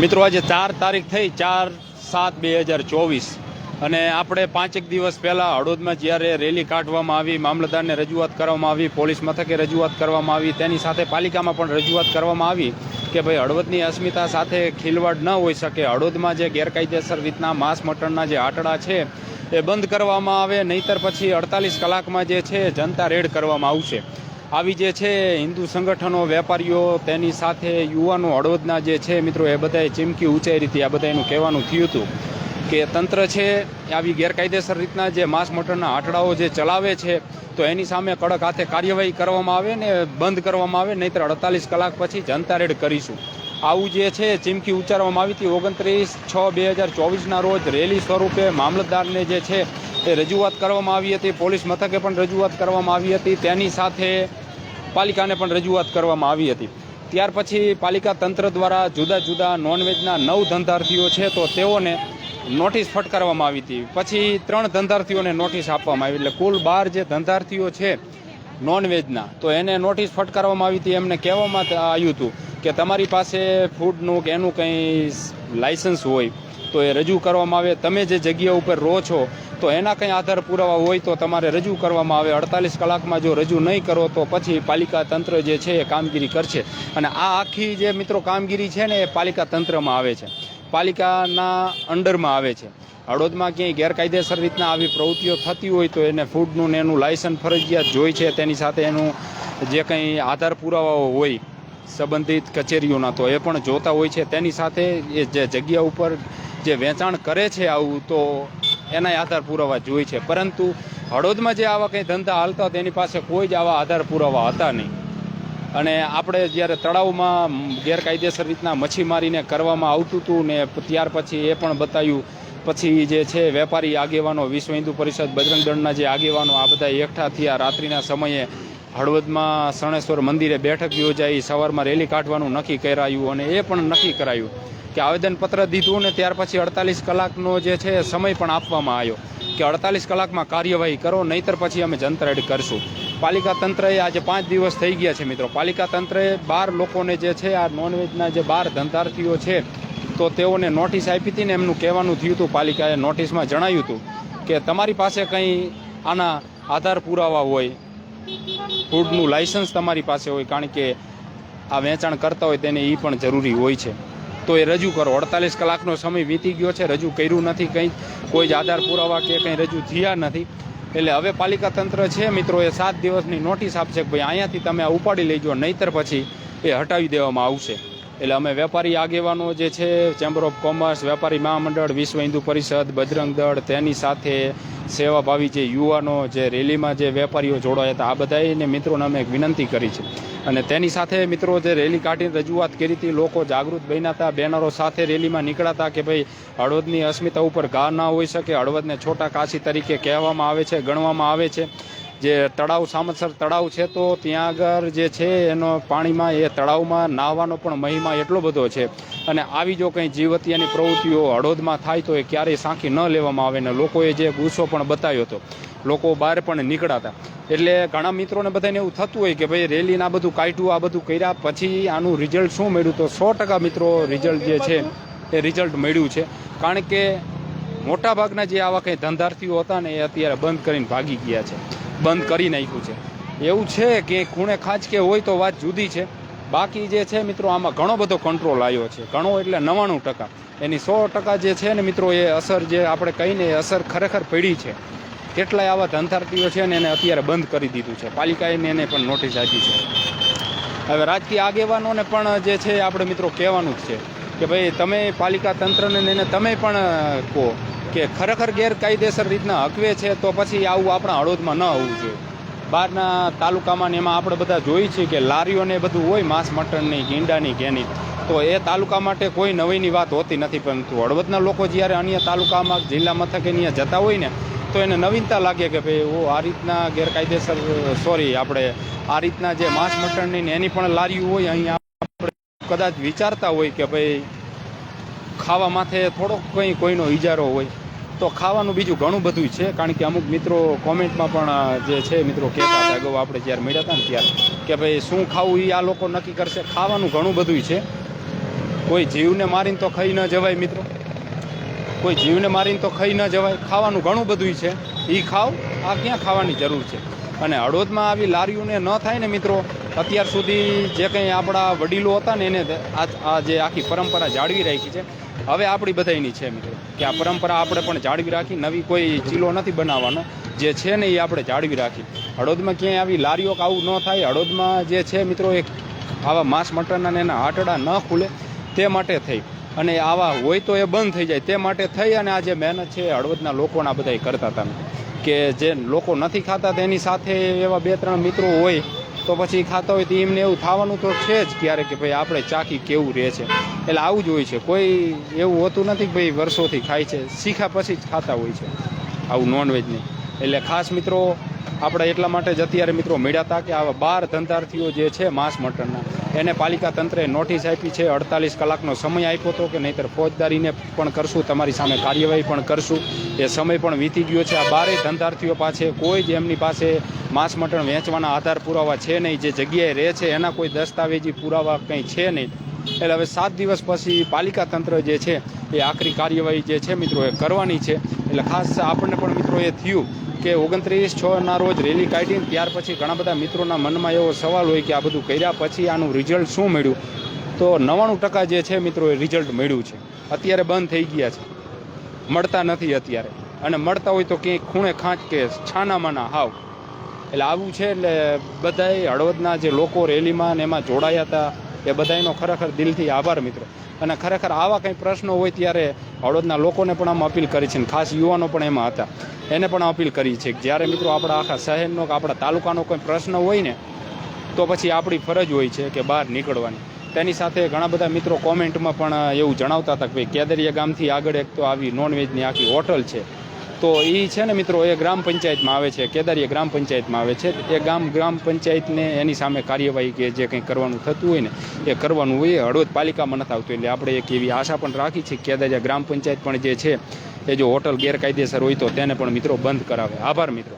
મિત્રો આજે 4 તારીખ થઈ 4/7/2024 અને આપણે 5 દિવસ પહેલા હળવદમાં જ્યારે રેલી કાઢવામાં આવી, મામલતદારને રજૂઆત કરવામાં આવી, પોલીસ મથકે રજૂઆત કરવામાં આવી, તેની સાથે પાલિકામાં પણ રજૂઆત કરવામાં આવી કે ભાઈ હળવદની અસ્મિતા સાથે ખિલવાડ ન હોઈ શકે. હળવદમાં જે ગેરકાયદેસર રીતના માંસ મટનના જે આટડા છે એ બંધ કરવામાં આવે, નહીંતર પછી 48 કલાકમાં જે છે જનતા રેડ કરવામાં આવશે. આવી જે છે હિન્દુ સંગઠનો, વેપારીઓ, તેની સાથે યુવાનો હળવદના જે છે મિત્રો એ બધાએ ચીમકી ઉચ્ચારી હતી. આ બધા એનું કહેવાનું થયું હતું કે તંત્ર છે આવી ગેરકાયદેસર રીતના જે માંસ મટનના આટડાઓ જે ચલાવે છે તો એની સામે કડક હાથે કાર્યવાહી કરવામાં આવે ને બંધ કરવામાં આવે, નહીંતર 48 કલાક પછી જનતા રેડ કરીશું. આવું જે છે ચીમકી ઉચ્ચારવામાં આવી હતી. 29/6/2024ના રોજ રેલી સ્વરૂપે મામલતદારને જે છે એ રજૂઆત કરવામાં આવી હતી, પોલીસ મથકે પણ રજૂઆત કરવામાં આવી હતી, તેની સાથે પાલિકાને પણ રજૂઆત કરવામાં આવી હતી. ત્યાર પછી પાલિકા તંત્ર દ્વારા જુદા જુદા નોનવેજના 9 ધંધાર્થીઓ છે તો તેઓને નોટિસ ફટકારવામાં આવી હતી. પછી 3 ધંધાર્થીઓને નોટિસ આપવામાં આવી, એટલે કુલ 12 જે ધંધાર્થીઓ છે નોનવેજના તો એને નોટિસ ફટકારવામાં આવી હતી. એમને કહેવામાં આવ્યું હતું કે તમારી પાસે ફૂડનું કે એનું કંઈ લાયસન્સ હોય તો એ રજૂ કરવામાં આવે, તમે જે જગ્યા ઉપર રહો છો તો એના કંઈ આધાર પુરાવા હોય તો તમારે રજૂ કરવામાં આવે. 48 કલાકમાં જો રજૂ નહીં કરો તો પછી પાલિકા તંત્ર જે છે એ કામગીરી કરશે. અને આ આખી જે મિત્રો કામગીરી છે ને એ પાલિકા તંત્રમાં આવે છે, પાલિકાના અંડરમાં આવે છે. હળવદમાં ક્યાંય ગેરકાયદેસર રીતના આવી પ્રવૃત્તિઓ થતી હોય તો એને ફૂડનું ને એનું લાયસન્સ ફરજિયાત જોઈ છે, તેની સાથે એનું જે કંઈ આધાર પુરાવાઓ હોય સંબંધિત કચેરીઓના તો એ પણ જોતા હોય છે. તેની સાથે એ જે જગ્યા ઉપર જે વેચાણ કરે છે આવું તો એના આધાર પુરાવા જોઈ છે. પરંતુ હળવદમાં જે આવા કંઈ ધંધા હાલતા તેની પાસે કોઈ જ આવા આધાર પુરાવા હતા નહીં. અને આપણે જ્યારે તળાવમાં ગેરકાયદેસર રીતના મચ્છીમારીને કરવામાં આવતું હતું ને ત્યાર પછી એ પણ બતાવ્યું. પછી જે છે વેપારી આગેવાનો, વિશ્વ હિન્દુ પરિષદ, બજરંગ દળના જે આગેવાનો આ બધા એકઠા થયા. રાત્રિના સમયે હળવદમાં શણેશ્વર મંદિરે બેઠક યોજાઈ, સવારમાં રેલી કાઢવાનું નક્કી કરાયું અને એ પણ નક્કી કરાયું કે આવેદનપત્ર દીધું ને ત્યાર પછી 48 કલાકનો જે છે સમય પણ આપવામાં આવ્યો કે 48 કલાકમાં કાર્યવાહી કરો, નહીંતર પછી અમે જનતા રેડ કરશું. પાલિકા તંત્રએ આજે 5 દિવસ થઈ ગયા છે મિત્રો. પાલિકા તંત્રએ 12 લોકોને જે છે આ નોનવેજના જે 12 ધંધાર્થીઓ છે તો તેઓને નોટિસ આપી હતી ને એમનું કહેવાનું થયું હતું, પાલિકાએ નોટિસમાં જણાવ્યું હતું કે તમારી પાસે કંઈ આના આધાર પુરાવા હોય, ફૂડનું લાયસન્સ તમારી પાસે હોય, કારણ કે આ વેચાણ કરતા હોય તેને એ પણ જરૂરી હોય છે, તો એ રજૂ કરો. 48 કલાકનો સમય વીતી ગયો છે, રજૂ કર્યું નથી, કંઈ કોઈ જ આધાર પુરાવા કે કંઈ રજૂ થયા નથી. એટલે હવે પાલિકા તંત્ર છે મિત્રો એ 7 દિવસની નોટિસ આપશે કે ભાઈ અહીંયાથી તમે આ ઉપાડી લેજો, નહીંતર પછી એ હટાવી દેવામાં આવશે. એટલે અમે વેપારી આગેવાનો જે છે, ચેમ્બર ઓફ કોમર્સ, વેપારી મહામંડળ, વિશ્વ હિન્દુ પરિષદ, બજરંગ દળ, તેની સાથે સેવાભાવી જે યુવાનો, જે રેલીમાં જે વેપારીઓ જોડાયા હતા, આ બધાને મિત્રોને અમે એક વિનંતી કરી છે. અને તેની સાથે મિત્રો જે રેલી કાઢીને રજૂઆત કરી હતી, લોકો જાગૃત બન્યા હતા, બેનરો સાથે રેલીમાં નીકળ્યા હતા કે ભાઈ હળવદની અસ્મિતા ઉપર ઘા ના હોઈ શકે. હળવદને છોટા કાશી તરીકે કહેવામાં આવે છે, ગણવામાં આવે છે. જે તળાવ, સામતસર તળાવ છે તો ત્યાં આગળ જે છે એનો પાણીમાં એ તળાવમાં નાહવાનો પણ મહિમા એટલો બધો છે. અને આવી જો કંઈ જીવહત્યાની પ્રવૃત્તિઓ હળવદમાં થાય તો એ ક્યારેય સાંખી ન લેવામાં આવે. ને લોકોએ જે ગુસ્સો પણ બતાવ્યો હતો, લોકો બહાર પણ નીકળ્યા હતા. એટલે ઘણા મિત્રોને બધાને એવું થતું હોય કે ભાઈ રેલીને આ બધું કાઢ્યું, આ બધું કર્યા પછી આનું રિઝલ્ટ શું મળ્યું, તો 100% મિત્રો રિઝલ્ટ જે છે એ રિઝલ્ટ મળ્યું છે. કારણ કે મોટાભાગના જે આવા કંઈ ધંધાર્થીઓ હતા ને એ અત્યારે બંધ કરીને ભાગી ગયા છે, બંધ કરી નાખ્યું છે. એવું છે કે ખૂણે ખાંચકે હોય તો વાત જુદી છે, બાકી જે છે મિત્રો આમાં ઘણો બધો કંટ્રોલ આવ્યો છે. ઘણો એટલે 99%. એની 100% જે છે ને મિત્રો એ અસર જે આપણે કહીને એ અસર ખરેખર પડી છે. કેટલાય આવા ધંધાર્થીઓ છે ને એને અત્યારે બંધ કરી દીધું છે, પાલિકાએ એને પણ નોટિસ આપી છે. હવે રાજકીય આગેવાનોને પણ જે છે આપણે મિત્રો કહેવાનું જ છે કે ભાઈ તમે પાલિકા તંત્રને એને તમે પણ કહો કે ખરેખર ગેરકાયદેસર રીતના હકવે છે તો પછી આવું આપણા હળવદમાં ન આવવું જોઈએ. બહારના તાલુકામાં ને એમાં આપણે બધા જોઈએ છીએ કે લારીઓને બધું હોય માંસ મટનની, ગીંડાની, ઘેની, તો એ તાલુકા માટે કોઈ નવીની વાત હોતી નથી. પરંતુ હળવદના લોકો જ્યારે અન્ય તાલુકામાં, જિલ્લા મથકે ત્યાં જતા હોય ને તો એને નવીનતા લાગે કે ભાઈ આ રીતના ગેરકાયદેસર આપણે આ રીતના જે માંસ મટનની ને એની પણ લારીઓ હોય. અહીંયા આપણે કદાચ વિચારતા હોય કે ભાઈ ખાવા માથે થોડોક કંઈ કોઈનો ઇજારો હોય તો ખાવાનું બીજું ઘણું બધું છે. કારણ કે અમુક મિત્રો કોમેન્ટમાં પણ જે છે મિત્રો કહેતા હતા અગાઉ આપણે જ્યારે મળ્યા હતા ને ત્યારે કે ભાઈ શું ખાવું એ આ લોકો નક્કી કરશે. ખાવાનું ઘણું બધું છે, કોઈ જીવને મારીને તો ખાઈ ન જવાય મિત્રો, કોઈ જીવને મારીને તો ખાઈ ન જવાય. ખાવાનું ઘણું બધું છે, એ ખાવ, આ ક્યાં ખાવાની જરૂર છે. અને હળવદમાં આવી લારીઓને ન થાય ને મિત્રો, અત્યાર સુધી જે કંઈ આપણા વડીલો હતા ને એને આ જે આખી પરંપરા જાળવી રાખી છે. હવે આપણી બધાની છે મિત્રો કે આ પરંપરા આપણે પણ જાળવી રાખી, નવી કોઈ ચીલો નથી બનાવવાનો, જે છે ને એ આપણે જાળવી રાખી. હળવદમાં ક્યાંય આવી લારીઓ કે આવું ન થાય. હળવદમાં જે છે મિત્રો એક આવા માંસ મટનના ને એના આંટડા ન ખુલે તે માટે થઈ, અને આવા હોય તો એ બંધ થઈ જાય તે માટે થઈ. અને આ જે મહેનત છે હળવદના લોકોના બધા કરતા હતા કે જે લોકો નથી ખાતા તેની સાથે એવા 2-3 મિત્રો હોય તો પછી ખાતા હોય તો એમને એવું થવાનું તો છે જ ક્યારેક કે ભાઈ આપણે ચાખી કેવું રહે છે. એટલે આવું જ હોય છે, કોઈ એવું હોતું નથી કે ભાઈ વર્ષોથી ખાય છે, શીખા પછી જ ખાતા હોય છે આવું નોનવેજની. એટલે ખાસ મિત્રો આપણે એટલા માટે જ અત્યારે મિત્રો મળ્યા હતા કે આવા 12 ધંધાર્થીઓ જે છે માંસ મટનના, એને પાલિકા તંત્રે નોટિસ આપી છે. 48 કલાકનો સમય આપ્યો હતો કે નહીંતર ફોજદારીને પણ કરશું, તમારી સામે કાર્યવાહી પણ કરશું. એ સમય પણ વીતી ગયો છે. આ 12 ધંધાર્થીઓ પાસે કોઈ જ એમની પાસે માંસ મટન વેચવાના આધાર પુરાવા છે નહીં, જે જગ્યાએ રહે છે એના કોઈ દસ્તાવેજી પુરાવા કંઈ છે નહીં. એટલે હવે 7 દિવસ પછી પાલિકા તંત્ર જે છે એ આખરી કાર્યવાહી જે છે મિત્રો એ કરવાની છે. એટલે ખાસ આપણને પણ મિત્રો એ થયું કે 29/6ના રોજ રેલી કાઢીને ત્યાર પછી ઘણા બધા મિત્રોના મનમાં એવો સવાલ હોય કે આ બધું કર્યા પછી આનું રિઝલ્ટ શું મળ્યું. તો 99% જે છે મિત્રો એ રિઝલ્ટ મળ્યું છે. અત્યારે બંધ થઈ ગયા છે, મળતા નથી અત્યારે, અને મળતા હોય તો ક્યાંય ખૂણે ખાંચ કે છાનામાના હાવ. એટલે આવું છે. એટલે બધાએ હળવદના જે લોકો રેલીમાં ને એમાં જોડાયા હતા એ બધાનો ખરેખર દિલથી આભાર મિત્રો. અને ખરેખર આવા કંઈ પ્રશ્નો હોય ત્યારે હળવદના લોકોને પણ આમાં અપીલ કરી છે, અને ખાસ યુવાનો પણ એમાં હતા, એને પણ અપીલ કરી છે કે જ્યારે મિત્રો આપણા આખા શહેરનો કે આપણા તાલુકાનો કોઈ પ્રશ્ન હોય ને તો પછી આપણી ફરજ હોય છે કે બહાર નીકળવાની. તેની સાથે ઘણા બધા મિત્રો કોમેન્ટમાં પણ એવું જણાવતા હતા કે ભાઈ કેદરિયા ગામથી આગળ એક તો આવી નોનવેજની આખી હોટલ છે, તો એ છે ને મિત્રો એ ગ્રામ પંચાયતમાં આવે છે, કેદારીયા ગ્રામ પંચાયતમાં આવે છે. એ ગ્રામ પંચાયતને એની સામે કાર્યવાહી કે જે કંઈ કરવાનું થતું હોય ને એ કરવાનું હોય. હળવદ પાલિકામાં નથી આવતું. એટલે આપણે એક એવી આશા પણ રાખી છે કે કેદારીયા ગ્રામ પંચાયત પણ જે છે એ જો હોટલ ગેરકાયદેસર હોય તો તેને પણ મિત્રો બંધ કરાવે. આભાર મિત્રો.